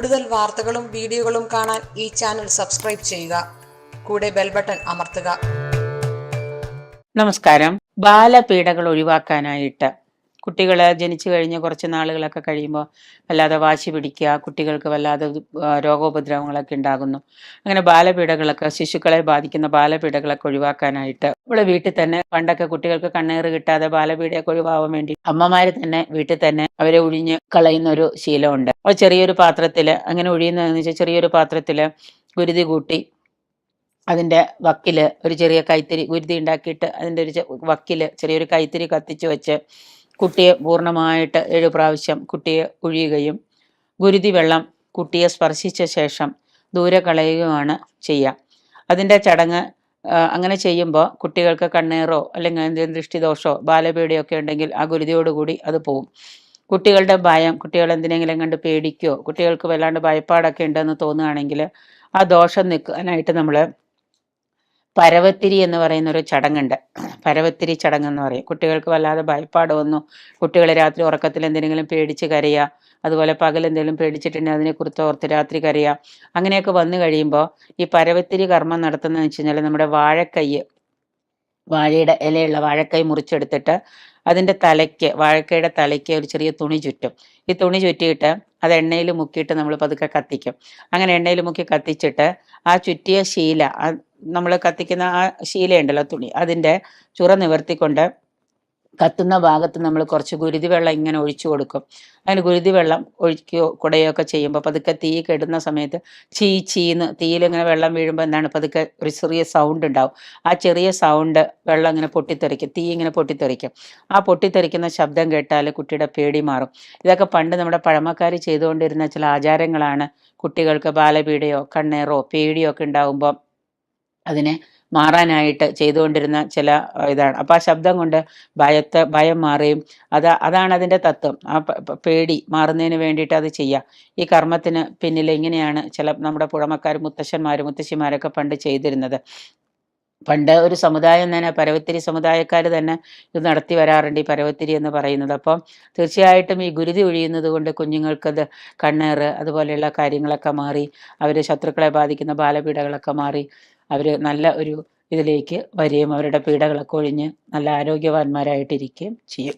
കൂടുതൽ വാർത്തകളും വീഡിയോകളും കാണാൻ ഈ ചാനൽ സബ്സ്ക്രൈബ് ചെയ്യുക. കൂടെ ബെൽ ബട്ടൺ അമർത്തുക. നമസ്കാരം. ബാലപീഡകൾ ഒഴിവാക്കാനായിട്ട് കുട്ടികൾ ജനിച്ചു കഴിഞ്ഞ് കുറച്ച് നാളുകളൊക്കെ കഴിയുമ്പോൾ വല്ലാതെ വാശി പിടിക്കുക, കുട്ടികൾക്ക് വല്ലാതെ രോഗോപദ്രവങ്ങളൊക്കെ ഉണ്ടാകുന്നു. അങ്ങനെ ബാലപീഡകളൊക്കെ, ശിശുക്കളെ ബാധിക്കുന്ന ബാലപീഡകളൊക്കെ ഒഴിവാക്കാനായിട്ട് ഇവിടെ വീട്ടിൽ തന്നെ, പണ്ടൊക്കെ കുട്ടികൾക്ക് കണ്ണേറ് കിട്ടാതെ ബാലപീഡയൊക്കെ ഒഴിവാകാൻ വേണ്ടി അമ്മമാര് തന്നെ വീട്ടിൽ തന്നെ അവരെ ഒഴിഞ്ഞ് കളയുന്ന ഒരു ശീലമുണ്ട്. അപ്പോൾ ചെറിയൊരു പാത്രത്തിൽ, അങ്ങനെ ഒഴിയുന്നതെന്ന് വെച്ചാൽ ചെറിയൊരു പാത്രത്തിൽ ഗുരുതി കൂട്ടി അതിൻ്റെ വക്കില് ഒരു ചെറിയ കൈത്തിരി ഗുരുതി ഉണ്ടാക്കിയിട്ട് അതിൻ്റെ ഒരു വക്കില് ചെറിയൊരു കൈത്തിരി കത്തിച്ച് വെച്ച് കുട്ടിയെ പൂർണ്ണമായിട്ട് 7 പ്രാവശ്യം കുട്ടിയെ ഒഴിയുകയും ഗുരുതി വെള്ളം കുട്ടിയെ സ്പർശിച്ച ശേഷം ദൂരെ കളയുകയുമാണ് ചെയ്യുക. അതിൻ്റെ ചടങ്ങ് അങ്ങനെ ചെയ്യുമ്പോൾ കുട്ടികൾക്ക് കണ്ണേറോ അല്ലെങ്കിൽ എന്തെങ്കിലും ദൃഷ്ടിദോഷമോ ബാലപീഡയോ ഒക്കെ ഉണ്ടെങ്കിൽ ആ ഗുരുതിയോടുകൂടി അത് പോവും. കുട്ടികളുടെ ഭയം, കുട്ടികൾ എന്തിനെങ്കിലും കണ്ട് പേടിക്കുകയോ കുട്ടികൾക്ക് വല്ലാണ്ട് ഭയപ്പാടൊക്കെ ഉണ്ടെന്ന് തോന്നുകയാണെങ്കിൽ ആ ദോഷം നിൽക്കാനായിട്ട് നമ്മൾ പരവത്തിരി എന്ന് പറയുന്ന ഒരു ചടങ്ങുണ്ട്. പരവത്തിരി ചടങ്ങ് എന്ന് പറയും. കുട്ടികൾക്ക് വല്ലാതെ ഭയപ്പാട് വന്നു, കുട്ടികൾ രാത്രി ഉറക്കത്തിൽ എന്തെങ്കിലും പേടിച്ച് കരയുക, അതുപോലെ പകൽ എന്തെങ്കിലും പേടിച്ചിട്ടുണ്ടെങ്കിൽ അതിനെക്കുറിച്ച് ഓർത്ത് രാത്രി കരയുക, അങ്ങനെയൊക്കെ വന്നു കഴിയുമ്പോൾ ഈ പരവത്തിരി കർമ്മം നടത്തുന്നതെന്ന് വെച്ച് കഴിഞ്ഞാൽ നമ്മുടെ വാഴയുടെ ഇലയുള്ള വാഴക്കൈ മുറിച്ചെടുത്തിട്ട് അതിൻ്റെ തലയ്ക്ക്, വാഴക്കയുടെ തലയ്ക്ക് ഒരു ചെറിയ തുണി ചുറ്റും. ഈ തുണി ചുറ്റിയിട്ട് അത് എണ്ണയിൽ മുക്കിയിട്ട് നമ്മൾ പതുക്കെ കത്തിക്കും. അങ്ങനെ എണ്ണയിൽ മുക്കി കത്തിച്ചിട്ട് ആ ചുറ്റിയ ശീല, നമ്മൾ കത്തിക്കുന്ന ആ ശീലയുണ്ടല്ലോ, തുണി, അതിൻ്റെ ചുറ നിവർത്തിക്കൊണ്ട് കത്തുന്ന ഭാഗത്ത് നമ്മൾ കുറച്ച് ഗുരുതി വെള്ളം ഇങ്ങനെ ഒഴിച്ചു കൊടുക്കും. അതിന് ഗുരുതി വെള്ളം ഒഴിക്കുകയോ കുടയൊക്കെ ചെയ്യുമ്പോൾ പതുക്കെ തീ കെടുന്ന സമയത്ത് ചീന്ന് തീയിലിങ്ങനെ വെള്ളം വീഴുമ്പോൾ എന്താണ്, പതുക്കെ ഒരു ചെറിയ സൗണ്ട് ഉണ്ടാവും. ആ ചെറിയ സൗണ്ട് വെള്ളം ഇങ്ങനെ പൊട്ടിത്തെറിക്കും, തീ ഇങ്ങനെ പൊട്ടിത്തെറിക്കും. ആ പൊട്ടിത്തെറിക്കുന്ന ശബ്ദം കേട്ടാൽ കുട്ടിയുടെ പേടി മാറും. ഇതൊക്കെ പണ്ട് നമ്മുടെ പഴമക്കാർ ചെയ്തുകൊണ്ടിരുന്ന ചില ആചാരങ്ങളാണ്. കുട്ടികൾക്ക് ബാലപീഡയോ കണ്ണേറോ പേടിയോ ഒക്കെ ഉണ്ടാകുമ്പോൾ അതിനെ മാറാനായിട്ട് ചെയ്തുകൊണ്ടിരുന്ന ചില ഇതാണ്. അപ്പോൾ ആ ശബ്ദം കൊണ്ട് ഭയം മാറുകയും അതാണ് അതിൻ്റെ തത്വം. ആ പേടി മാറുന്നതിന് വേണ്ടിയിട്ട് അത് ചെയ്യുക. ഈ കർമ്മത്തിന് പിന്നിൽ ഇങ്ങനെയാണ് ചില നമ്മുടെ പുഴമക്കാർ, മുത്തശ്ശിമാരൊക്കെ പണ്ട് ചെയ്തിരുന്നത്. പണ്ട് ഒരു സമുദായം തന്നെ, പരവത്തിരി സമുദായക്കാർ തന്നെ ഇത് നടത്തി വരാറുണ്ട്, ഈ പരവത്തിരി എന്ന് പറയുന്നത്. അപ്പം തീർച്ചയായിട്ടും ഈ ഗുരുതി ഒഴിയുന്നത് കൊണ്ട് കുഞ്ഞുങ്ങൾക്കത് കണ്ണേറ് അതുപോലെയുള്ള കാര്യങ്ങളൊക്കെ മാറി, അവർ ശത്രുക്കളെ ബാധിക്കുന്ന ബാലപീഡകളൊക്കെ മാറി അവർ നല്ല ഒരു ഇതിലേക്ക് വരികയും അവരുടെ പീഡകളൊക്കെ ഒഴിഞ്ഞ് നല്ല ആരോഗ്യവാന്മാരായിട്ടിരിക്കുകയും ചെയ്യും.